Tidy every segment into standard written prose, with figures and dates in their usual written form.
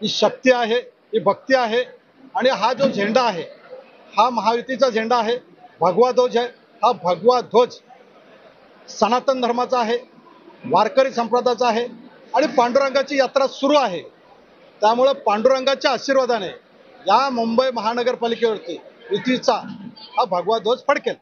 ही शक्ती आहे, ही भक्ती आहे आणि हा जो झेंडा आहे हा महायुतीचा झेंडा आहे। भगवा ध्वज आहे, हा भगवा ध्वज सनातन धर्माचा आहे, वारकरी संप्रदायाचा आहे आणि पांडुरंगाची यात्रा सुरू आहे। त्यामुळे पांडुरंगाच्या आशीर्वादाने या मुंबई महानगरपालिकेवरती युतीचा हा भगवा ध्वज फडकेल।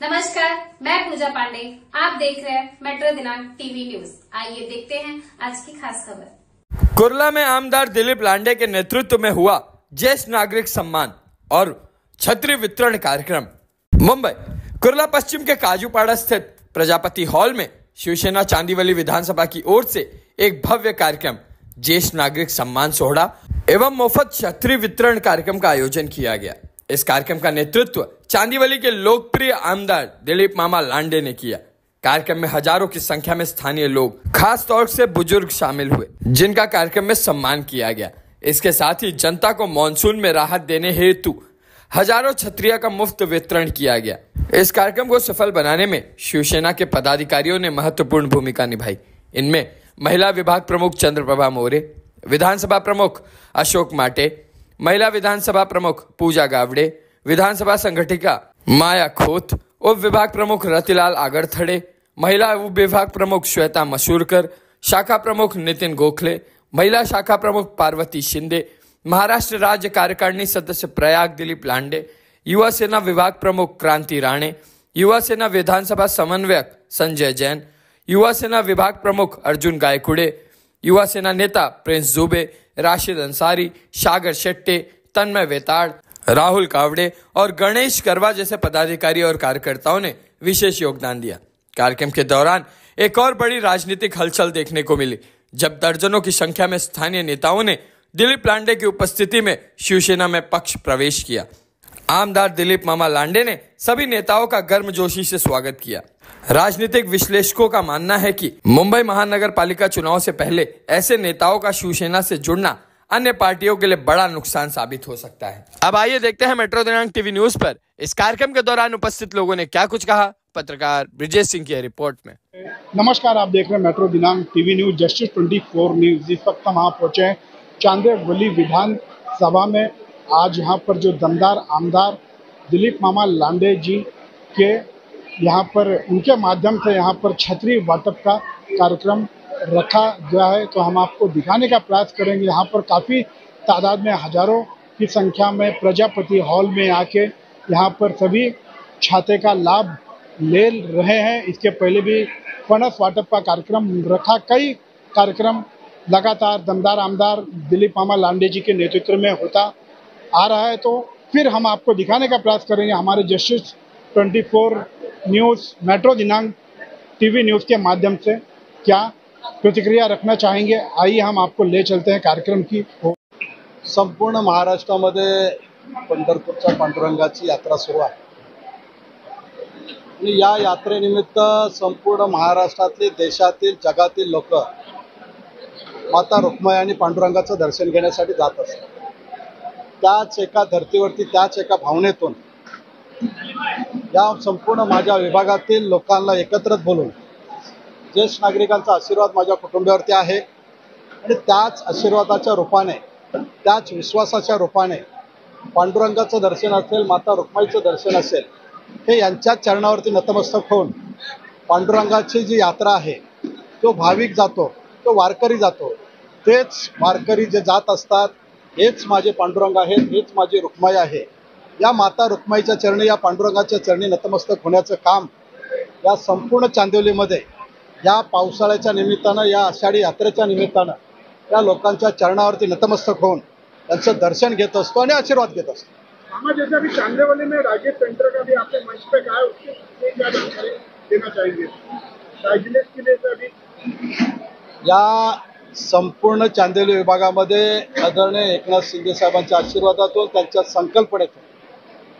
नमस्कार, मैं पूजा पांडे। आप देख रहे हैं मेट्रो दिनांक टीवी न्यूज। आइए देखते हैं आज की खास खबर। कुर्ला में आमदार दिलीप लांडे के नेतृत्व में हुआ ज्येष्ठ नागरिक सम्मान और छतरी वितरण कार्यक्रम। मुंबई कुर्ला पश्चिम के काजूपाड़ा स्थित प्रजापति हॉल में शिवसेना चांदीवली विधानसभा की ओर से एक भव्य कार्यक्रम ज्येष्ठ नागरिक सम्मान सोहड़ा एवं मुफ्त छतरी वितरण कार्यक्रम का आयोजन किया गया। इस कार्यक्रम का नेतृत्व चांदीवली के लोकप्रिय आमदार दिलीप मामा लांडे ने किया। कार्यक्रम में हजारों की संख्या में स्थानीय लोग, खास तौर से बुजुर्ग शामिल हुए, जिनका कार्यक्रम में सम्मान किया गया। इसके साथ ही जनता को मानसून में राहत देने हेतु हजारों छतरियां का मुफ्त वितरण किया गया। इस कार्यक्रम को सफल बनाने में शिवसेना के पदाधिकारियों ने महत्वपूर्ण भूमिका निभाई। इनमें महिला विभाग प्रमुख चंद्रप्रभा मौर्य, विधानसभा प्रमुख अशोक माटे, महिला विधानसभा प्रमुख पूजा गावड़े, विधानसभा संगठिका माया खोत, उप विभाग प्रमुख रतिलाल आगरथड़े, महिला उप विभाग प्रमुख श्वेता मसूरकर, शाखा प्रमुख नितिन गोखले, महिला शाखा प्रमुख पार्वती शिंदे, महाराष्ट्र राज्य कार्यकारिणी सदस्य प्रयाग दिलीप लांडे, युवा सेना विभाग प्रमुख क्रांति राणे, युवा सेना विधानसभा समन्वयक संजय जैन, युवा सेना विभाग प्रमुख अर्जुन गायकुड़े, युवा सेना नेता प्रिंस जुबे, राशिद अंसारी, सागर शेट्टे, तन्मय वेताड़, राहुल कावड़े और गणेश करवा जैसे पदाधिकारी और कार्यकर्ताओं ने विशेष योगदान दिया। कार्यक्रम के दौरान एक और बड़ी राजनीतिक हलचल देखने को मिली, जब दर्जनों की संख्या में स्थानीय नेताओं ने दिलीप लांडे की उपस्थिति में शिवसेना में पक्ष प्रवेश किया। आमदार दिलीप मामा लांडे ने सभी नेताओं का गर्मजोशी से स्वागत किया। राजनीतिक विश्लेषकों का मानना है कि मुंबई महानगर पालिका चुनाव से पहले ऐसे नेताओं का शिवसेना से जुड़ना अन्य पार्टियों के लिए बड़ा नुकसान साबित हो सकता है। अब आइए देखते हैं मेट्रो दिनांक टीवी न्यूज पर इस कार्यक्रम के दौरान उपस्थित लोगों ने क्या कुछ कहा। पत्रकार ब्रिजेश सिंह की रिपोर्ट में। नमस्कार, आप देख रहे हैं मेट्रो दिनांक टीवी न्यूज जस्टिस 24 न्यूज। इस वक्त हम वहाँ पहुंचे हैं चांदीवली विधानसभा में। आज यहाँ पर जो दमदार आमदार दिलीप मामा लांडे जी के यहाँ पर उनके माध्यम से यहाँ पर छतरी वाटप का कार्यक्रम रखा गया है, तो हम आपको दिखाने का प्रयास करेंगे। यहाँ पर काफ़ी तादाद में हजारों की संख्या में प्रजापति हॉल में आके यहाँ पर सभी छाते का लाभ ले रहे हैं। इसके पहले भी फणस वाटप का कार्यक्रम रखा। कई कार्यक्रम लगातार दमदार आमदार दिलीप मामा लांडे जी के नेतृत्व में होता आ रहा है, तो फिर हम आपको दिखाने का प्रयास करेंगे हमारे जस्टिस 24 न्यूज़ मेट्रो दिनांक टीवी न्यूज़ के माध्यम से क्या प्रतिक्रिया रखना चाहेंगे। आइए हम आपको ले चलते हैं कार्यक्रम की। संपूर्ण महाराष्ट्रामध्ये पंढरपूरच्या पांडुरंगाची यात्रा सुरू आहे आणि या यात्रेनिमित्त संपूर्ण महाराष्ट्रातील, देशातील, जगातील लोक माता रुक्माई आणि पांडुरंगाचं दर्शन घेण्यासाठी जात असतात। त्याच एका धर्तीवरती, त्याच एका भावनेतून या संपूर्ण माझ्या विभागातील लोकांना एकत्रित बोलून ज्येष्ठ नागरिकांचा आशीर्वाद माझ्या कुटुंबावरती आहे आणि त्याच आशीर्वादाच्या रूपाने, त्याच विश्वासाच्या रूपाने पांडुरंगाचं दर्शन असेल, माता रुक्माईचं दर्शन असेल, हे यांच्याच चरणावरती नतमस्तक होऊन पांडुरंगाची जी यात्रा आहे, तो भाविक जातो, तो वारकरी जातो। तेच वारकरी जे जात असतात, हेच माझे पांडुरंग आहेत, हेच माझी रुक्माई आहे। या माता रुक्माईच्या चरणी, या पांडुरंगाच्या चरणी नतमस्तक होण्याचं काम या संपूर्ण चांदिवलीमध्ये या पावसाळ्याच्या निमित्तानं, या आषाढी यात्रेच्या निमित्तानं या लोकांच्या चरणावरती नतमस्तक होऊन त्यांचं दर्शन घेत असतो आणि आशीर्वाद घेत असतो। जैसा अभी चांदीवली में राजेश सेंटर का भी आपने मंच पे कहा, उसके क्या जानकारी देना चाहेंगे राजनीति के लिए? अभी या संपूर्ण चांदिवली विभागामध्ये आदरणीय एकनाथ शिंदे साहेबांच्या आशीर्वादातून, त्यांच्या संकल्पनेतून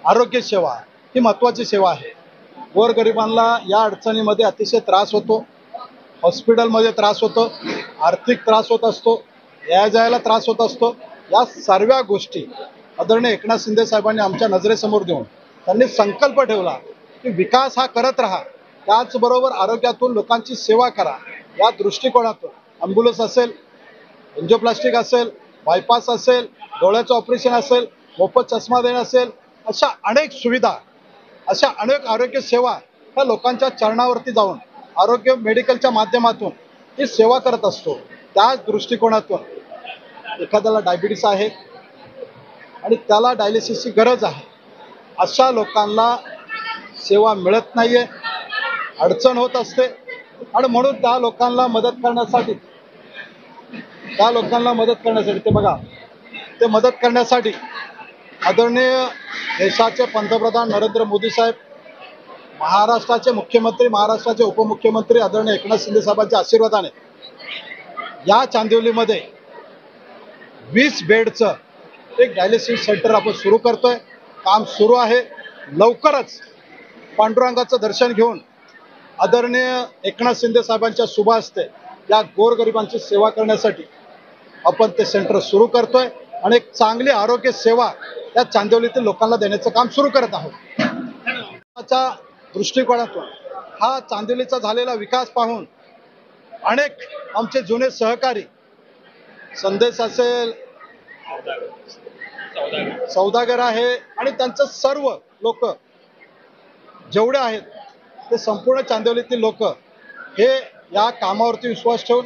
आरोग्य सेवा ही महत्त्वाची सेवा आहे। गोरगरिबांना या अडचणीमध्ये अतिशय त्रास होतो, हॉस्पिटलमध्ये त्रास होतो, आर्थिक त्रास होत असतो, या जायला त्रास होत असतो। या सर्व गोष्टी आदरणीय एकनाथ शिंदे साहेबांनी आमच्या नजरेसमोर देऊन त्यांनी संकल्प ठेवला की विकास हा करत राहा, त्याचबरोबर आरोग्यातून लोकांची सेवा करा. या दृष्टिकोनातून ॲम्ब्युलन्स असेल, एन्जिओप्लास्टिक असेल, बायपास असेल, डोळ्याचं ऑपरेशन असेल, मोफत चष्मा देणं असेल, अशा अनेक सुविधा, अशा अनेक आरोग्य सेवा ह्या लोकांच्या चरणावरती जाऊन आरोग्य मेडिकलच्या माध्यमातून ही सेवा करत असतो. त्याच दृष्टिकोनातून एखाद्याला डायबिटीस आहे आणि त्याला डायलिसिसची गरज आहे, अशा लोकांना सेवा मिळत नाही आहे, अडचण होत असते. आणि म्हणून त्या लोकांना मदत करण्यासाठी ते मदत करण्यासाठी आदरणीय देशाचे पंतप्रधान नरेंद्र मोदी साहेब, महाराष्ट्राचे मुख्यमंत्री, महाराष्ट्राचे उपमुख्यमंत्री आदरणीय एकनाथ शिंदे साहेबांच्या आशीर्वादाने या चांदिवलीमध्ये 20 बेडचं एक डायलिसिस सेंटर आपण सुरू करतोय. काम सुरू आहे. लवकरच पांडुरंगाचं दर्शन घेऊन आदरणीय एकनाथ शिंदे साहेबांच्या शुभ हस्ते या गोरगरिबांची सेवा करण्यासाठी आपण ते सेंटर सुरू करतोय आणि एक चांगली आरोग्य सेवा या चांदिवलीतील लोकांना देण्याचं काम सुरू करत आहोत. त्या दृष्टिकोनातून हा चांदिवलीचा झालेला विकास पाहून अनेक आमचे जुने सहकारी, संदेश असेल, सौदागर आहे आणि त्यांचं सर्व लोक जेवढे आहेत ते संपूर्ण चांदिवलीतील लोक हे या कामावरती विश्वास ठेवून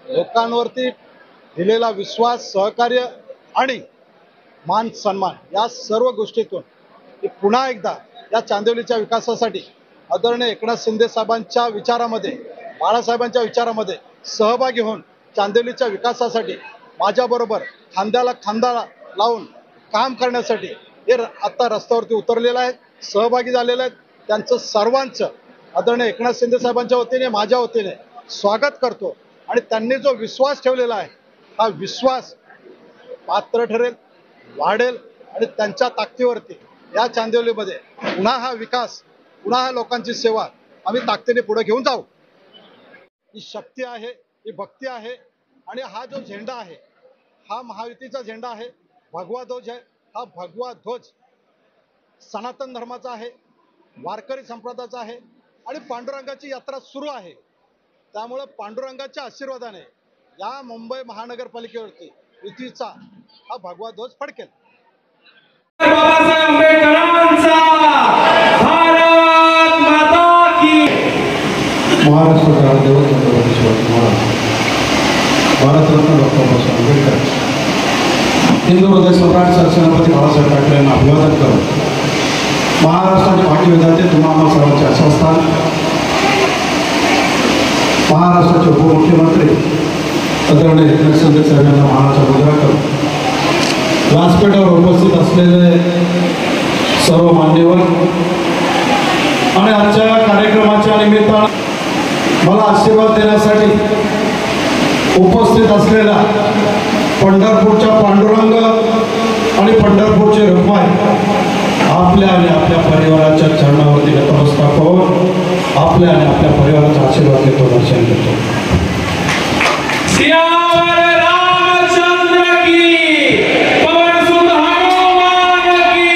लोकांवरती दिलेला विश्वास, सहकार्य आणि मान सन्मान या सर्व गोष्टीतून पुन्हा एकदा या चांदिवलीच्या विकासासाठी आदरणीय एकनाथ शिंदे साहेबांच्या विचारामध्ये, बाळासाहेबांच्या विचारामध्ये सहभागी होऊन चांदिवलीच्या विकासासाठी माझ्याबरोबर खांद्याला खांदा लावून काम करण्यासाठी हे आता रस्त्यावरती उतरलेलं आहे, सहभागी झालेलं आहेत. त्यांचं सर्वांचं आदरणीय एकनाथ शिंदे साहेबांच्या वतीने, माझ्या वतीने स्वागत करतो. आणि त्यांनी जो विश्वास ठेवलेला आहे हा विश्वास पात्र ठरेल, वाढेल आणि त्यांच्या ताकदीवरती या चांदिवलीमध्ये पुन्हा हा विकास, पुन्हा हा लोकांची सेवा आम्ही ताकदीने पुढे घेऊन जाऊ. ही शक्ती आहे, ही भक्ती आहे. आणि हा जो झेंडा आहे हा महायुतीचा झेंडा आहे, भगवा ध्वज आहे. हा भगवा ध्वज सनातन धर्माचा आहे, वारकरी संप्रदायाचा आहे आणि पांडुरंगाची यात्रा सुरू आहे. त्यामुळे पांडुरंगाच्या आशीर्वादाने या मुंबई महानगरपालिकेवरती युतीचा हा भगवा ध्वज फडकेल. बाबासाहेब आंबेडकरांचा भारत माता की. महाराष्ट्राचा देवचंद्रपती शिवाजी महाराज, भारतरत्न डॉक्टर बाबासाहेब आंबेडकर, हिंदू हृदय सम्राट सरसेनापती बाळासाहेब ठाकरे यांना अभिवादन करून महाराष्ट्राचे भाटी विधाते तुम्हाला सर्वांचे आश्वासन, महाराष्ट्राचे उपमुख्यमंत्री आदरणीय एकनाथ शिंदे साहेब यांना मानाचा मुजरा करून व्यासपीठावर उपस्थित असलेले सर्व मान्यवर आणि आजच्या कार्यक्रमाच्या निमित्तानं मला आशीर्वाद देण्यासाठी उपस्थित असलेला पंढरपूरच्या पांडुरंग आणि पंढरपूरचे रुक्माई आपल्या आणि आपल्या परिवाराच्या चरणावरती नतमस्तक होऊन आपल्या आणि आपल्या परिवाराचा आशीर्वाद घेतो, दर्शन घेतो. सियावर रामचंद्र की, पवन सुत हनुमान की,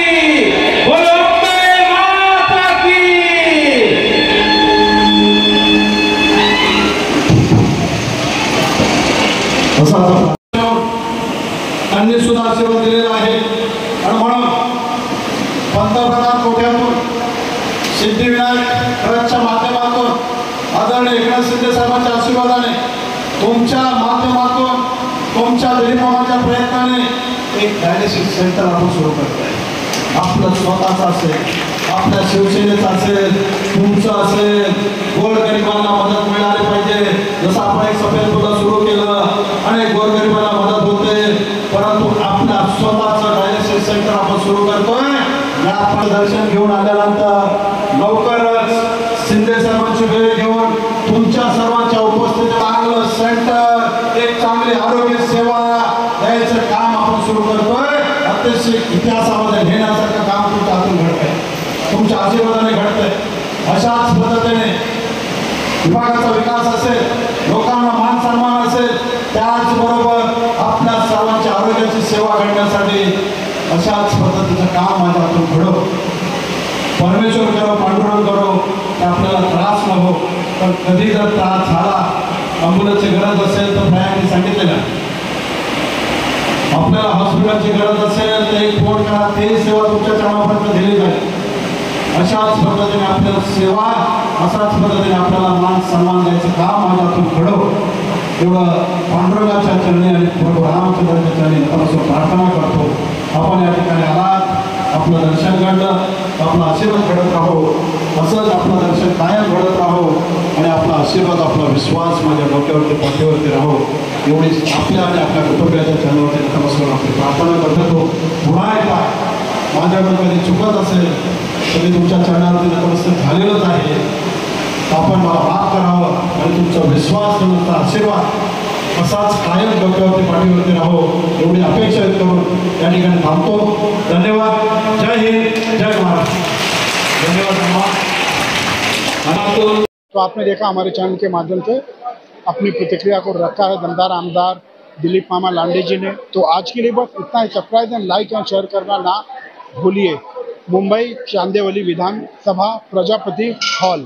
बोलो अम्बे माता की. असा त्यांनी सुद्धा आशीर्वाद दिलेला आहे. आणि म्हणून पंतप्रधान कोट्यातून सिद्धिविनायक ट्रस्टच्या माध्यमातून आदरणीय एकनाथ शिंदे साहेबांच्या आशीर्वादाने तुमच्या माध्यमातून, तुमच्या दिलीपमामाच्या प्रयत्नाने एक डायलिसिस सेंटर आपण सुरू करतो आहे. आपलं स्वतःचं असेल, आपल्या शिवसेनेचं असेल, तुमचं असेल, गोरगरिबांना मदत मिळाली पाहिजे. जसं आपण एक सफेद पुतळा सुरू केलं आणि गोरगरिबांना मदत होते, परंतु आपल्या स्वतःचं डायलिसिस सेंटर आपण सुरू करतोय. या आपण दर्शन घेऊन आल्यानंतर लवकरच शिंदे साहेबांची वेळ घेऊन तुमच्या सर्वांच्या उपस्थितीत चांगलं सेंटर, एक चांगली आरोग्य सेवा द्यायचं काम आपण सुरू करतोय. अतिशय इतिहासामध्ये घेण्यासारखं काम तुमच्या हातून घडतंय, तुमच्या आशीर्वादाने घडतंय. अशाच पद्धतीने विभागाचा विकास असेल, लोकांना मान सन्मान असेल, त्याचबरोबर आपल्या सर्वांच्या आरोग्याची सेवा घडण्यासाठी हो, पण कधी जर त्रास झाला, ॲम्ब्युलन्सची गरज असेल तर प्रयागने सांगितलेलं आपल्याला हॉस्पिटलची गरज असेल तर एक फोन करा, ते सेवा तुमच्या चरणापर्यंत दिली जाईल. अशाच पद्धतीने आपल्याला सेवा, अशाच पद्धतीने आपल्याला मान सन्मान द्यायचं काम आज आपण घडव. एवढं पांडुरंगाच्या चरणी आणि प्रभू रामचंद्राच्या चरणी नतमस्तक प्रार्थना करतो. आपण या ठिकाणी आलात, आपलं दर्शन घडलं, आपला आशीर्वाद घडत राहो, असंच आपलं दर्शन कायम घडत राहो आणि आपला आशीर्वाद, आपला विश्वास माझ्या डोक्यावरती पाठीवरती राहो. एवढीच आपल्या आणि आपल्या कुटुंबियाच्या चरणावरती नतमस्तक आपली प्रार्थना करतो. पुन्हा एकदा माझ्याकडून कधी चुकत असेल तर मी तुमच्या चरणावरती नतमस्तक झालेलंच आहे. आपण मला माफ करावं आणि तुमचा विश्वास, तुमचा आशीर्वाद असाच कायम डोक्यावरती पाठीवरती राहो एवढी अपेक्षा करून या ठिकाणी थांबतो. धन्यवाद. जय हिंद, जय महाराष्ट्र. धन्यवाद. तो आपने देखा हमारे चैनल के माध्यम से अपनी प्रतिक्रिया को रखा है दमदार आमदार दिलीप मामा लांडे जी ने. तो आज के लिए बस इतना ही. Subscribe and like and share करना ना भूलिए. मुंबई चांदेवली विधानसभा प्रजापति हॉल.